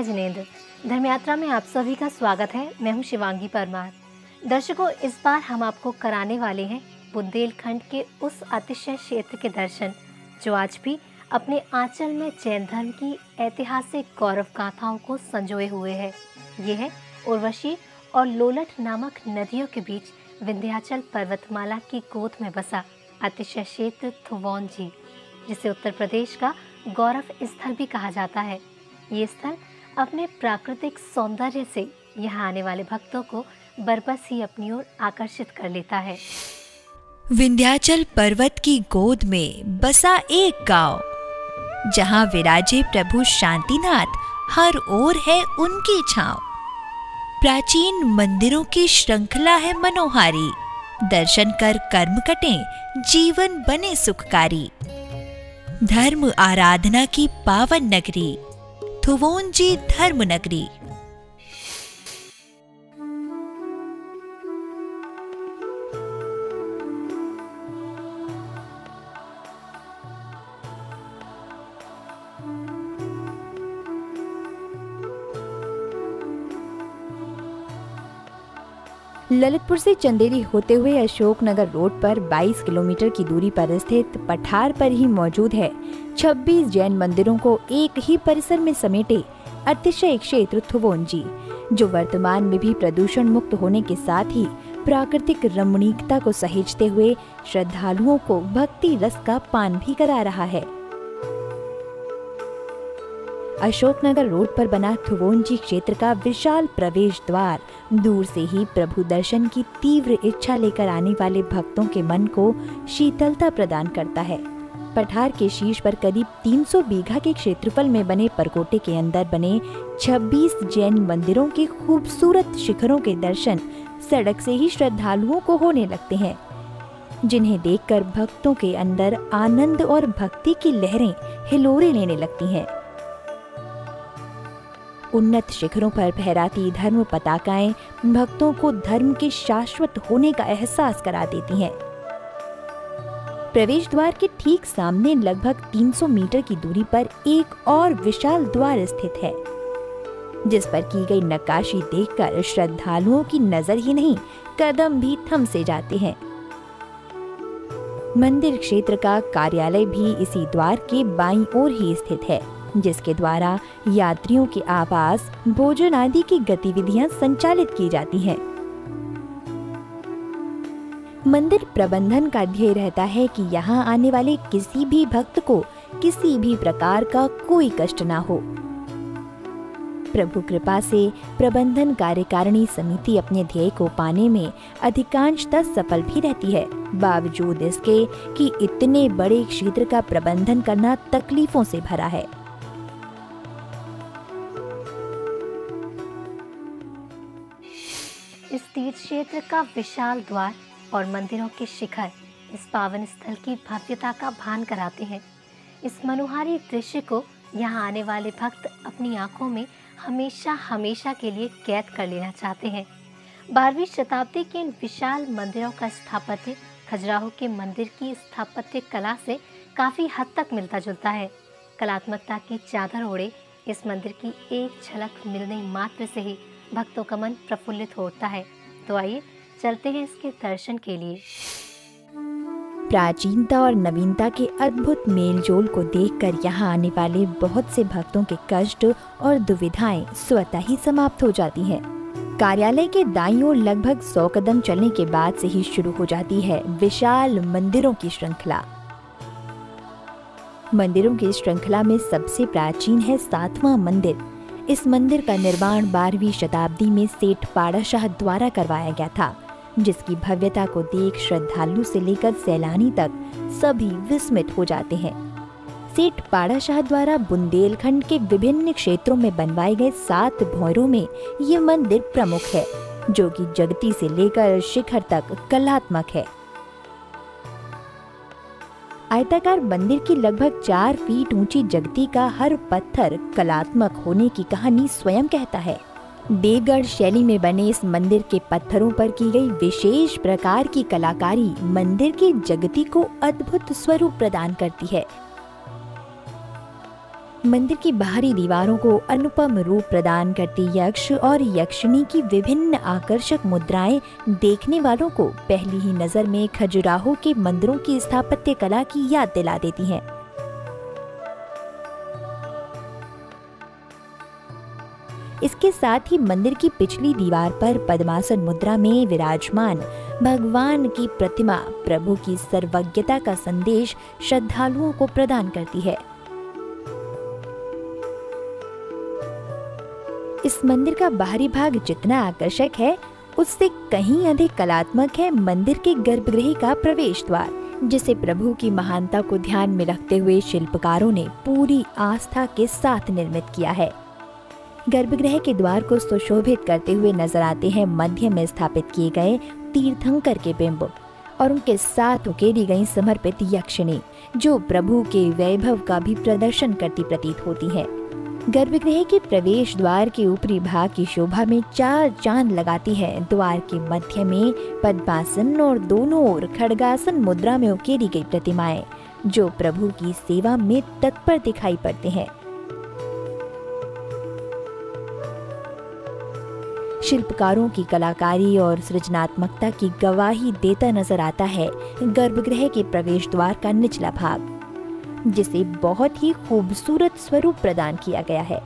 जय जिनेंद्र। धर्म यात्रा में आप सभी का स्वागत है। मैं हूं शिवांगी परमार। दर्शकों, इस बार हम आपको कराने वाले हैं बुंदेलखंड के उस अतिशय क्षेत्र के दर्शन जो आज भी अपने आंचल में जैन धर्म की ऐतिहासिक गौरव गाथाओं को संजोए हुए है। ये है उर्वशी और लोलट नामक नदियों के बीच विंध्याचल पर्वतमाला की गोद में बसा अतिशय क्षेत्र थुवोंजी, जिसे उत्तर प्रदेश का गौरव स्थल भी कहा जाता है। ये स्थल अपने प्राकृतिक सौंदर्य से यहाँ आने वाले भक्तों को बरबस ही अपनी ओर आकर्षित कर लेता है। विंध्याचल पर्वत की गोद में बसा एक गांव, जहां विराजे प्रभु शांतिनाथ, हर ओर है उनकी छांव। प्राचीन मंदिरों की श्रृंखला है मनोहारी, दर्शन कर कर्म कटे, जीवन बने सुखकारी। धर्म आराधना की पावन नगरी, थुवोंजी धर्म नगरी। ललितपुर से चंदेरी होते हुए अशोकनगर रोड पर 22 किलोमीटर की दूरी पर स्थित पठार पर ही मौजूद है 26 जैन मंदिरों को एक ही परिसर में समेटे अतिशय क्षेत्र थुवोंजी, जो वर्तमान में भी प्रदूषण मुक्त होने के साथ ही प्राकृतिक रमणीकता को सहेजते हुए श्रद्धालुओं को भक्ति रस का पान भी करा रहा है। अशोकनगर रोड पर बना थुवोंजी क्षेत्र का विशाल प्रवेश द्वार दूर से ही प्रभु दर्शन की तीव्र इच्छा लेकर आने वाले भक्तों के मन को शीतलता प्रदान करता है। पठार के शीर्ष पर करीब 300 बीघा के क्षेत्रफल में बने परकोटे के अंदर बने 26 जैन मंदिरों के खूबसूरत शिखरों के दर्शन सड़क से ही श्रद्धालुओं को होने लगते हैं, जिन्हें देखकर भक्तों के अंदर आनंद और भक्ति की लहरें हिलोरे लेने लगती हैं। उन्नत शिखरों पर फहराती धर्म पताकाएं भक्तों को धर्म के शाश्वत होने का एहसास करा देती हैं। प्रवेश द्वार के ठीक सामने लगभग 300 मीटर की दूरी पर एक और विशाल द्वार स्थित है, जिस पर की गई नक्काशी देखकर श्रद्धालुओं की नजर ही नहीं, कदम भी थम से जाते हैं। मंदिर क्षेत्र का कार्यालय भी इसी द्वार के बाईं ओर ही स्थित है, जिसके द्वारा यात्रियों के आवास, भोजन आदि की गतिविधियां संचालित की जाती हैं। मंदिर प्रबंधन का ध्येय रहता है कि यहाँ आने वाले किसी भी भक्त को किसी भी प्रकार का कोई कष्ट ना हो। प्रभु कृपा से प्रबंधन कार्यकारिणी समिति अपने ध्येय को पाने में अधिकांशतः सफल भी रहती है, बावजूद इसके कि इतने बड़े क्षेत्र का प्रबंधन करना तकलीफों से भरा है। इस तीर्थ क्षेत्र का विशाल द्वार और मंदिरों के शिखर इस पावन स्थल की भव्यता का भान कराते हैं। इस मनोहारी दृश्य को यहाँ आने वाले भक्त अपनी आंखों में हमेशा हमेशा के लिए कैद कर लेना चाहते हैं। 12वीं शताब्दी के इन विशाल मंदिरों का स्थापत्य खजुराहो के मंदिर की स्थापत्य कला से काफ़ी हद तक मिलता जुलता है। कलात्मकता की चादर ओढ़े इस मंदिर की एक झलक मिलने मात्र से ही भक्तों का मन प्रफुल्लित होता है। तो आइए चलते हैं इसके दर्शन के लिए। प्राचीनता और नवीनता के अद्भुत मेलजोल को देखकर यहाँ आने वाले बहुत से भक्तों के कष्ट और दुविधाएं स्वतः ही समाप्त हो जाती हैं। कार्यालय के दाईं ओर लगभग 100 कदम चलने के बाद से ही शुरू हो जाती है विशाल मंदिरों की श्रृंखला। मंदिरों की श्रृंखला में सबसे प्राचीन है 7वां मंदिर। इस मंदिर का निर्माण 12वीं शताब्दी में सेठ पाड़ाशाह द्वारा करवाया गया था, जिसकी भव्यता को देख श्रद्धालु से लेकर सैलानी तक सभी विस्मित हो जाते हैं। सेठ पाड़ाशाह द्वारा बुंदेलखंड के विभिन्न क्षेत्रों में बनवाए गए 7 भौरों में ये मंदिर प्रमुख है, जो कि जगती से लेकर शिखर तक कलात्मक है। आयताकार मंदिर की लगभग 4 फीट ऊंची जगती का हर पत्थर कलात्मक होने की कहानी स्वयं कहता है। देवगढ़ शैली में बने इस मंदिर के पत्थरों पर की गई विशेष प्रकार की कलाकारी मंदिर की जगती को अद्भुत स्वरूप प्रदान करती है। मंदिर की बाहरी दीवारों को अनुपम रूप प्रदान करती यक्ष और यक्षिणी की विभिन्न आकर्षक मुद्राएं देखने वालों को पहली ही नजर में खजुराहो के मंदिरों की स्थापत्य कला की याद दिला देती हैं। इसके साथ ही मंदिर की पिछली दीवार पर पद्मासन मुद्रा में विराजमान भगवान की प्रतिमा प्रभु की सर्वज्ञता का संदेश श्रद्धालुओं को प्रदान करती है। इस मंदिर का बाहरी भाग जितना आकर्षक है, उससे कहीं अधिक कलात्मक है मंदिर के गर्भगृह का प्रवेश द्वार, जिसे प्रभु की महानता को ध्यान में रखते हुए शिल्पकारों ने पूरी आस्था के साथ निर्मित किया है। गर्भगृह के द्वार को सुशोभित करते हुए नजर आते हैं मध्य में स्थापित किए गए तीर्थंकर के बिंब और उनके साथ उकेरी गई समर्पित यक्षिणी, जो प्रभु के वैभव का भी प्रदर्शन करती प्रतीत होती है। गर्भगृह के प्रवेश द्वार के ऊपरी भाग की शोभा में 4 चांद लगाती है द्वार के मध्य में पद्मासन और दोनों ओर खड्गासन मुद्रा में उकेरी गई प्रतिमाएं, जो प्रभु की सेवा में तत्पर दिखाई पड़ते हैं। शिल्पकारों की कलाकारी और सृजनात्मकता की गवाही देता नजर आता है गर्भगृह के प्रवेश द्वार का निचला भाग, जिसे बहुत ही खूबसूरत स्वरूप प्रदान किया गया है।